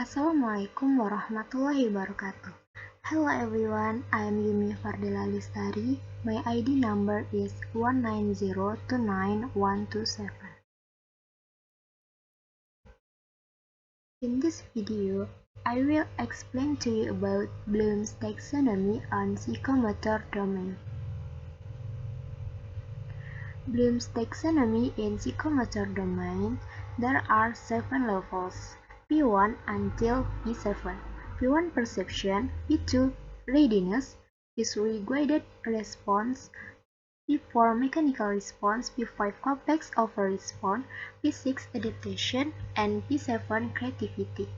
Assalamualaikum warahmatullahi wabarakatuh. Hello everyone, I am Yumi Fardila Lestari. My ID number is 190292127. In this video, I will explain to you about Bloom's taxonomy on psychomotor domain. Bloom's taxonomy in psychomotor domain, there are 7 levels, P1 until P7. P1 perception, P2 readiness, P3 guided response, P4 mechanical response, P5 complex over response, P6 adaptation, and P7 creativity.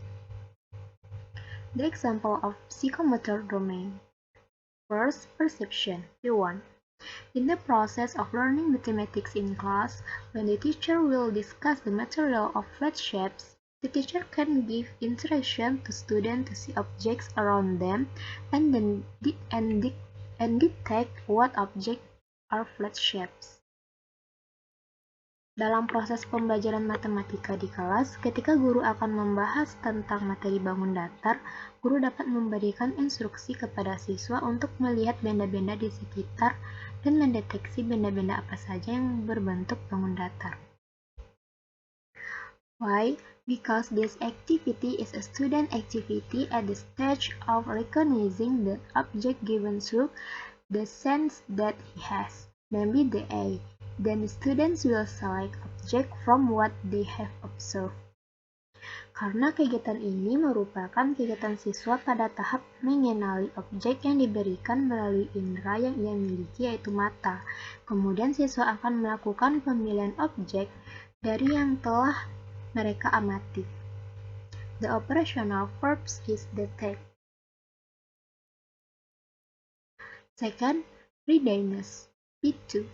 The example of psychomotor domain. First, perception, P1. In the process of learning mathematics in class, when the teacher will discuss the material of flat shapes, the teacher can give instruction to students to see objects around them and then detect what objects are flat shapes. Dalam proses pembelajaran matematika di kelas, ketika guru akan membahas tentang materi bangun datar, guru dapat memberikan instruksi kepada siswa untuk melihat benda-benda di sekitar dan mendeteksi benda-benda apa saja yang berbentuk bangun datar. Why? Because this activity is a student activity at the stage of recognizing the object given through the sense that he has, namely the eye. Then the students will select object from what they have observed. Karena kegiatan ini merupakan kegiatan siswa pada tahap mengenali objek yang diberikan melalui indera yang ia miliki, yaitu mata. Kemudian siswa akan melakukan pemilihan objek dari yang telah mereka amati. The operational verb is detect. Second, readiness, P2.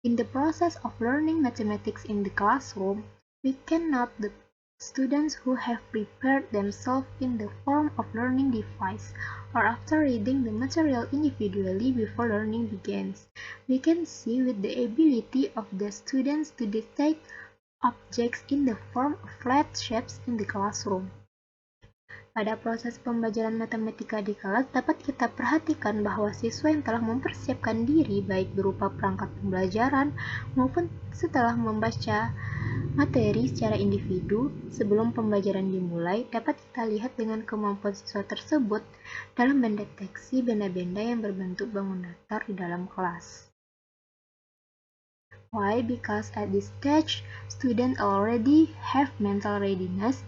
In the process of learning mathematics in the classroom, we can note the students who have prepared themselves in the form of learning device or after reading the material individually before learning begins. We can see with the ability of the students to detect objects in the form of flat shapes in the classroom. Pada proses pembelajaran matematika di kelas, dapat kita perhatikan bahwa siswa yang telah mempersiapkan diri baik berupa perangkat pembelajaran maupun setelah membaca materi secara individu sebelum pembelajaran dimulai, dapat kita lihat dengan kemampuan siswa tersebut dalam mendeteksi benda-benda yang berbentuk bangun datar di dalam kelas. Why? Because at this stage, students already have mental readiness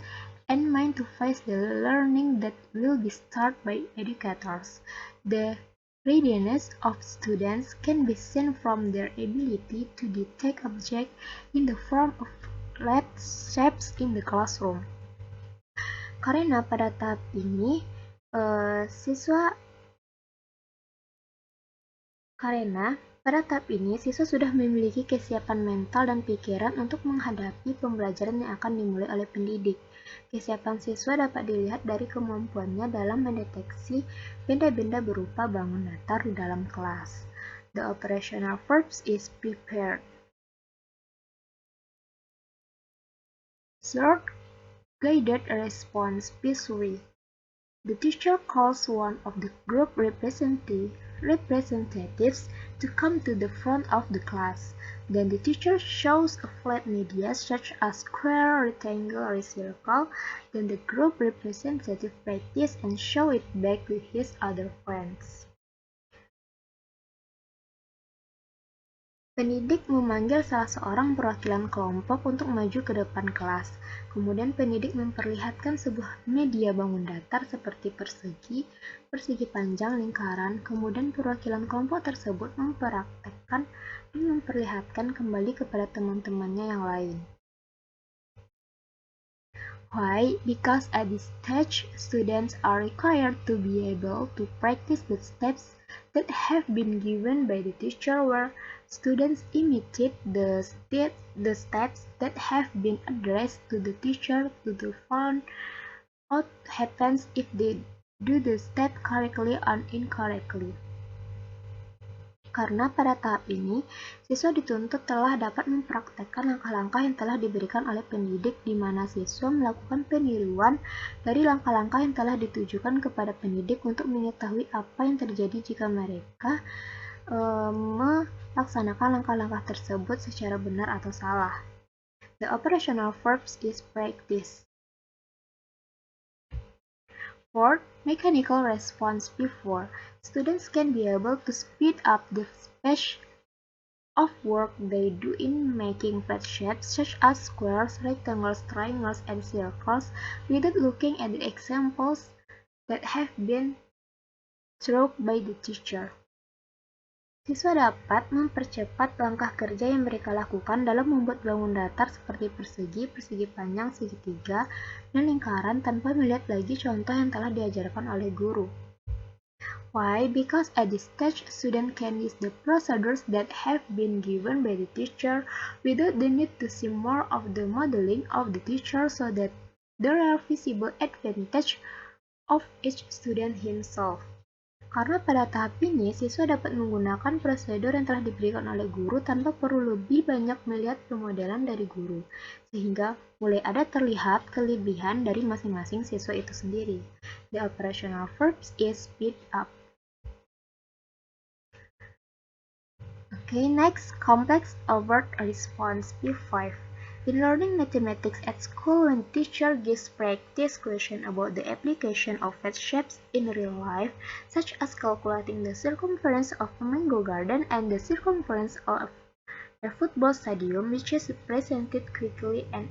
and mind to face the learning that will be started by educators. The readiness of students can be seen from their ability to detect objects in the form of flat shapes in the classroom. Karena pada tahap ini, siswa sudah memiliki kesiapan mental dan pikiran untuk menghadapi pembelajaran yang akan dimulai oleh pendidik. Kesiapan siswa dapat dilihat dari kemampuannya dalam mendeteksi benda-benda berupa bangun datar di dalam kelas. The operational verb is prepared. Third, guided response, P3. The teacher calls one of the group representatives to come to the front of the class. Then the teacher shows a flat media such as square, rectangle, or circle. Then the group representative practice and show it back to his other friends. Pendidik memanggil salah seorang perwakilan kelompok untuk maju ke depan kelas. Kemudian pendidik memperlihatkan sebuah media bangun datar seperti persegi, persegi panjang, lingkaran. Kemudian perwakilan kelompok tersebut mempraktekkan dan memperlihatkan kembali kepada teman-temannya yang lain. Why? Because at this stage, students are required to be able to practice the steps that have been given by the teacher, where students imitate the steps that have been addressed to the teacher to find what happens if they do the step correctly or incorrectly. Karena pada tahap ini, siswa dituntut telah dapat mempraktekkan langkah-langkah yang telah diberikan oleh pendidik di mana siswa melakukan peniruan dari langkah-langkah yang telah ditujukan kepada pendidik untuk mengetahui apa yang terjadi jika mereka melaksanakan langkah-langkah tersebut secara benar atau salah. The operational verbs is practice. Fourth, mechanical response before. Students can be able to speed up the pace of work they do in making flat shapes such as squares, rectangles, triangles, and circles without looking at the examples that have been shown by the teacher. Siswa dapat mempercepat langkah kerja yang mereka lakukan dalam membuat bangun datar seperti persegi, persegi panjang, segitiga, dan lingkaran tanpa melihat lagi contoh yang telah diajarkan oleh guru. Why? Because at this stage, students can use the procedures that have been given by the teacher without the need to see more of the modeling of the teacher so that there are visible advantage of each student himself. Karena pada tahap ini, siswa dapat menggunakan prosedur yang telah diberikan oleh guru tanpa perlu lebih banyak melihat pemodelan dari guru, sehingga mulai ada terlihat kelebihan dari masing-masing siswa itu sendiri. The operational verbs is speed up. Okay, next, complex overt response P5. In learning mathematics at school, when teacher gives practice question about the application of flat shapes in real life, such as calculating the circumference of a mango garden and the circumference of a football stadium, which is presented quickly and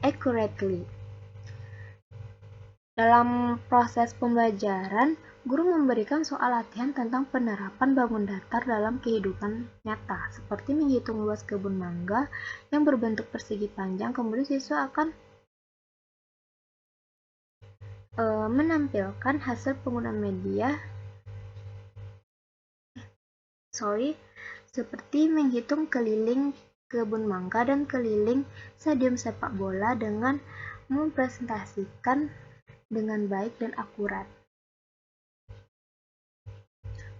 accurately. Dalam proses pembelajaran, guru memberikan soal latihan tentang penerapan bangun datar dalam kehidupan nyata, seperti menghitung luas kebun mangga yang berbentuk persegi panjang. Kemudian siswa akan menampilkan hasil penggunaan media, seperti menghitung keliling kebun mangga dan keliling stadium sepak bola dengan mempresentasikan dengan baik dan akurat.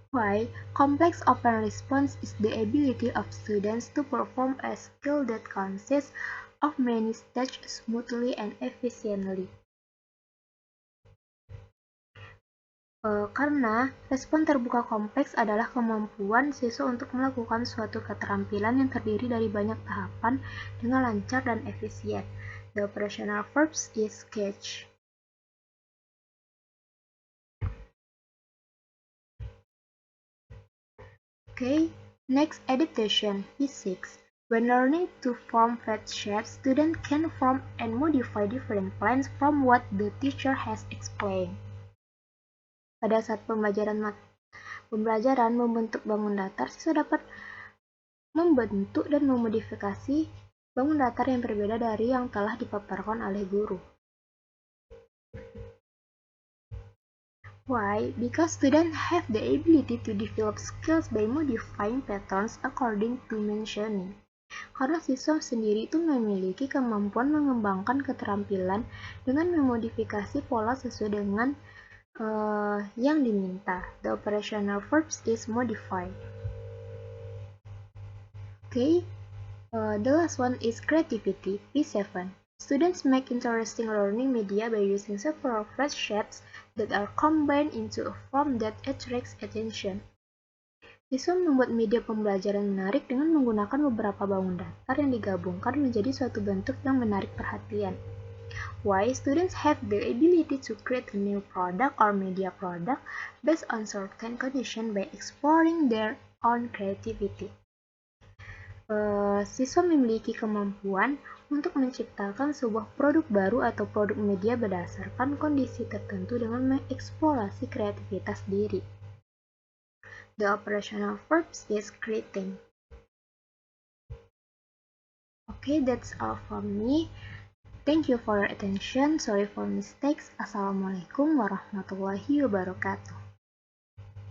Why? Complex operant response is the ability of students to perform a skill that consists of many steps smoothly and efficiently. Karena respon terbuka kompleks adalah kemampuan siswa untuk melakukan suatu keterampilan yang terdiri dari banyak tahapan dengan lancar dan efisien. The operational verbs is catch. Okay, next adaptation P6. When learning to form flat shapes, students can form and modify different plans from what the teacher has explained. Pada saat pembelajaran membentuk bangun datar, siswa dapat membentuk dan memodifikasi bangun datar yang berbeda dari yang telah dipaparkan oleh guru. Why? Because students have the ability to develop skills by modifying patterns according to mentioning. Karena siswa sendiri itu memiliki kemampuan mengembangkan keterampilan dengan memodifikasi pola sesuai dengan yang diminta. The operational verbs is modify. Okay, the last one is creativity, P7. Students make interesting learning media by using several flat shapes that are combined into a form that attracts attention. Siswa membuat media pembelajaran menarik dengan menggunakan beberapa bangun datar yang digabungkan menjadi suatu bentuk yang menarik perhatian. Why? Students have the ability to create a new product or media product based on certain conditions by exploring their own creativity. Siswa memiliki kemampuan untuk menciptakan sebuah produk baru atau produk media berdasarkan kondisi tertentu dengan mengeksplorasi kreativitas diri. The operational verbs is creating. Okay, that's all from me. Thank you for your attention. Sorry for mistakes. Assalamualaikum warahmatullahi wabarakatuh.